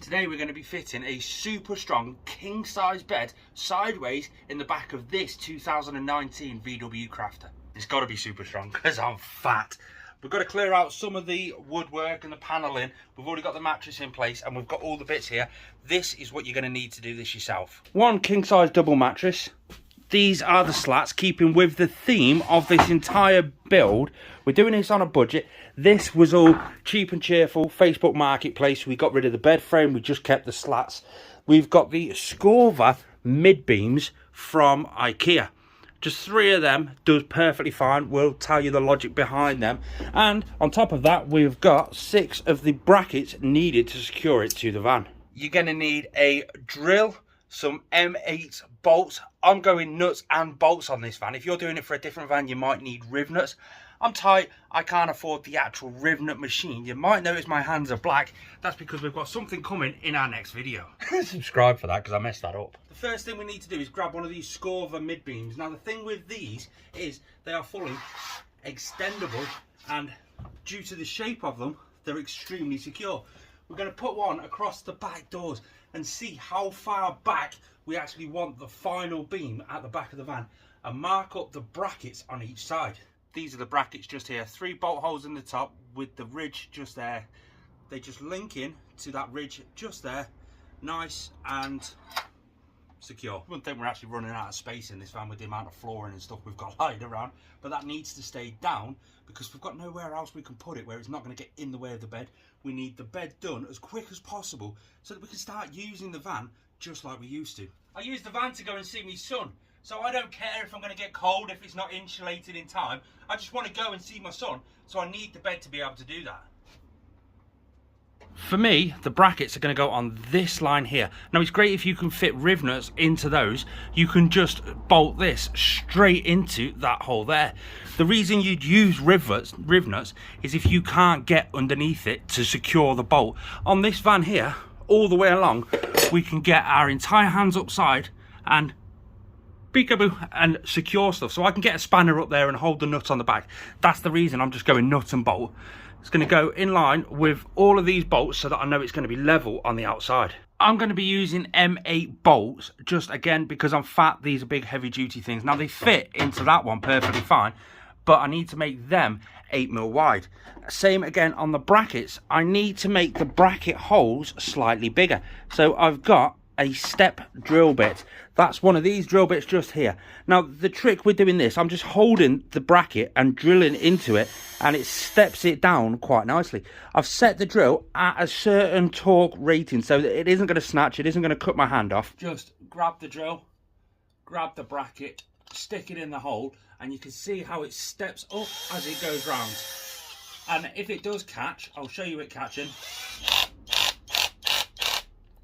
Today we're going to be fitting a super strong king size bed sideways in the back of this 2019 VW Crafter. It's got to be super strong because I'm fat. We've got to clear out some of the woodwork and the paneling. We've already got the mattress in place and we've got all the bits here. This is what you're going to need to do this yourself. One king size double mattress. These are the slats, keeping with the theme of this entire build. We're doing this on a budget. This was all cheap and cheerful, Facebook Marketplace. We got rid of the bed frame, we just kept the slats. We've got the Skorva midbeams from IKEA. Just 3 of them does perfectly fine. We'll tell you the logic behind them. And on top of that, we've got 6 of the brackets needed to secure it to the van. You're going to need a drill, some M8 bolts. I'm going nuts and bolts on this van. If you're doing it for a different van, you might need rivnuts. I'm tight, I can't afford the actual rivnut machine. You might notice my hands are black. That's because we've got something coming in our next video. Subscribe for that because I messed that up. The first thing we need to do is grab one of these Skorva midbeams. Now the thing with these is they are fully extendable, and due to the shape of them, they're extremely secure. We're going to put one across the back doors and see how far back we actually want the final beam at the back of the van, and mark up the brackets on each side. These are the brackets just here, 3 bolt holes in the top with the ridge just there. They just link in to that ridge just there, nice and secure. I wouldn't think we're actually running out of space in this van with the amount of flooring and stuff we've got lying around, but that needs to stay down because we've got nowhere else we can put it where it's not going to get in the way of the bed. We need the bed done as quick as possible so that we can start using the van just like we used to. I use the van to go and see my son, so I don't care if I'm going to get cold, if it's not insulated in time. I just want to go and see my son, so I need the bed to be able to do that. For me, the brackets are going to go on this line here. Now it's great if you can fit rivnuts into those. You can just bolt this straight into that hole there. The reason you'd use rivnuts is if you can't get underneath it to secure the bolt. On this van here, all the way along, we can get our entire hands upside and peekaboo and secure stuff. So I can get a spanner up there and hold the nut on the back. That's the reason I'm just going nut and bolt. It's going to go in line with all of these bolts so that I know it's going to be level on the outside. I'm going to be using M8 bolts, just again because I'm fat. These are big heavy duty things. Now they fit into that one perfectly fine, but I need to make them 8mm wide. Same again on the brackets. I need to make the bracket holes slightly bigger. So I've got a step drill bit. That's one of these drill bits just here. Now the trick with doing this, I'm just holding the bracket and drilling into it, and it steps it down quite nicely. I've set the drill at a certain torque rating so that it isn't going to snatch, it isn't going to cut my hand off. Just grab the drill, grab the bracket, stick it in the hole, and you can see how it steps up as it goes round. And if it does catch, I'll show you it catching.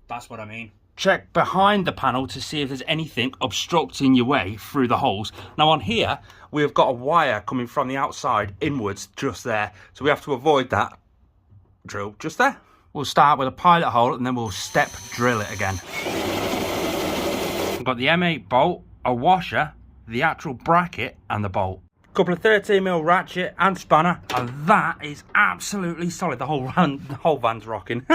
That's what I mean. Check behind the panel to see if there's anything obstructing your way through the holes. Now on here, we've got a wire coming from the outside inwards just there. So we have to avoid that. Drill just there. We'll start with a pilot hole and then we'll step drill it again. We've got the M8 bolt, a washer, the actual bracket and the bolt. A couple of 13mm ratchet and spanner, and that is absolutely solid. The whole van's rocking.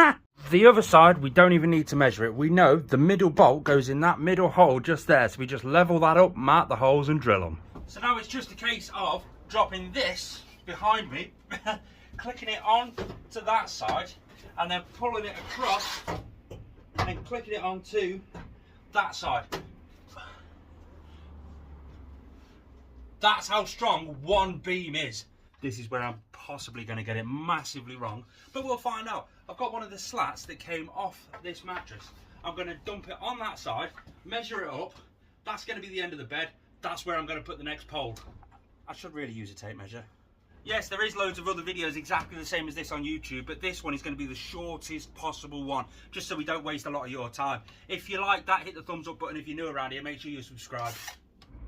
The other side, we don't even need to measure it. We know the middle bolt goes in that middle hole just there. So we just level that up, mark the holes and drill them. So now it's just a case of dropping this behind me, clicking it on to that side, and then pulling it across and then clicking it onto that side. That's how strong one beam is. This is where I'm possibly going to get it massively wrong, but we'll find out. I've got one of the slats that came off this mattress. I'm going to dump it on that side, measure it up. That's going to be the end of the bed. That's where I'm going to put the next pole. I should really use a tape measure. Yes, there is loads of other videos exactly the same as this on YouTube, but this one is going to be the shortest possible one, just so we don't waste a lot of your time. If you like that, hit the thumbs up button. If you're new around here, make sure you subscribe.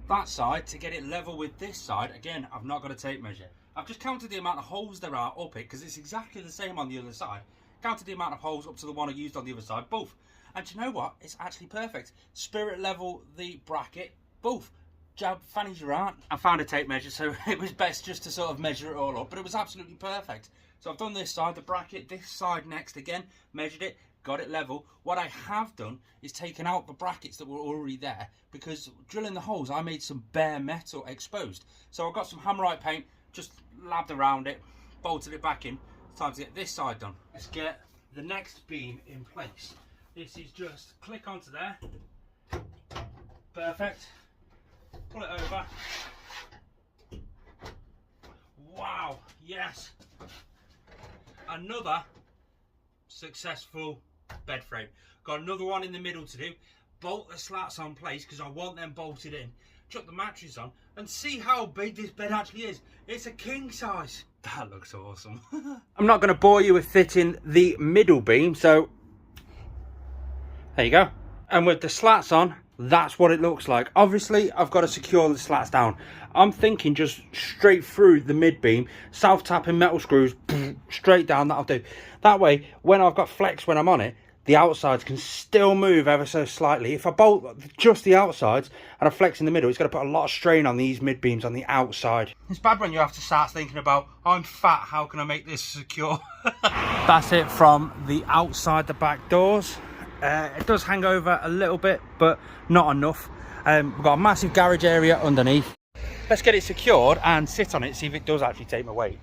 That side, to get it level with this side, again, I've not got a tape measure. I've just counted the amount of holes there are up it, because it's exactly the same on the other side. Counted the amount of holes up to the one I used on the other side, both. And do you know what? It's actually perfect. Spirit level the bracket, both. Jab, fanny Gerard. I found a tape measure, so it was best just to sort of measure it all up, but it was absolutely perfect. So I've done this side, the bracket, this side next again, measured it, got it level. What I have done is taken out the brackets that were already there, because drilling the holes I made some bare metal exposed. So I've got some hammerite paint, just labbed around it, bolted it back in. Time to get this side done. Let's get the next beam in place. This is just click onto there. Perfect. Pull it over. Wow, yes. Another successful bed frame. Got another one in the middle to do. Bolt the slats on place because I want them bolted in. Chuck the mattress on and see how big this bed actually is. It's a king size. That looks awesome. I'm not going to bore you with fitting the middle beam, so there you go. And with the slats on, that's what it looks like. Obviously, I've got to secure the slats down. I'm thinking just straight through the mid beam, self tapping metal screws, straight down, that'll do. That way, when I've got flex when I'm on it, the outsides can still move ever so slightly. If I bolt just the outsides and I flex in the middle, it's going to put a lot of strain on these mid beams on the outside. It's bad when you have to start thinking about, I'm fat, how can I make this secure? That's it from the outside the back doors. It does hang over a little bit, but not enough. We've got a massive garage area underneath. Let's get it secured and sit on it, see if it does actually take my weight.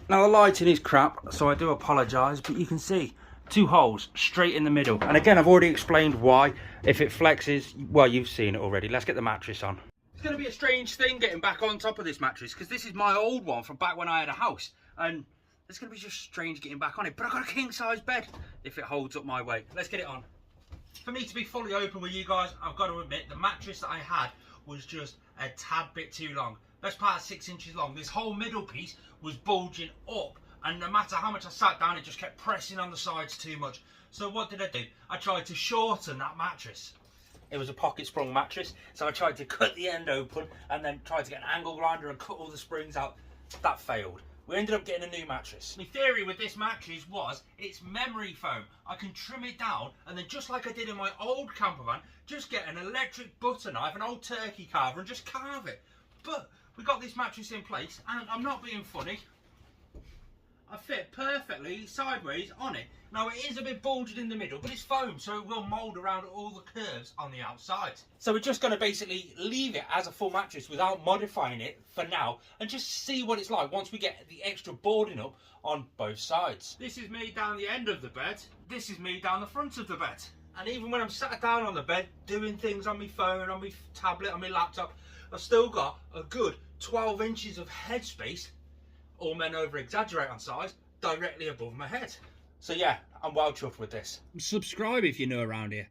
Now the lighting is crap, so I do apologise, but you can see 2 holes straight in the middle. And again, I've already explained why. If it flexes, well, you've seen it already. Let's get the mattress on. It's going to be a strange thing getting back on top of this mattress, because this is my old one from back when I had a house. And it's going to be just strange getting back on it. But I've got a king size bed if it holds up my weight. Let's get it on. For me to be fully open with you guys, I've got to admit the mattress that I had was just a tad bit too long. Best part of 6 inches long. This whole middle piece was bulging up, and no matter how much I sat down, it just kept pressing on the sides too much. So what did I do? I tried to shorten that mattress. It was a pocket sprung mattress, so I tried to cut the end open and then tried to get an angle grinder and cut all the springs out. That failed. We ended up getting a new mattress. My theory with this mattress was it's memory foam. I can trim it down, and then just like I did in my old campervan, just get an electric butter knife, an old turkey carver, and just carve it. But we got this mattress in place, and I'm not being funny, I fit perfectly sideways on it. Now it is a bit bulged in the middle, but it's foam, so it will mould around all the curves on the outside. So we're just going to basically leave it as a full mattress without modifying it for now, and just see what it's like once we get the extra boarding up on both sides. This is me down the end of the bed, this is me down the front of the bed. And even when I'm sat down on the bed doing things on my phone, on my tablet, on my laptop, I've still got a good 12 inches of headspace, all men over exaggerate on size, directly above my head. So yeah, I'm well chuffed with this. Subscribe if you're new around here.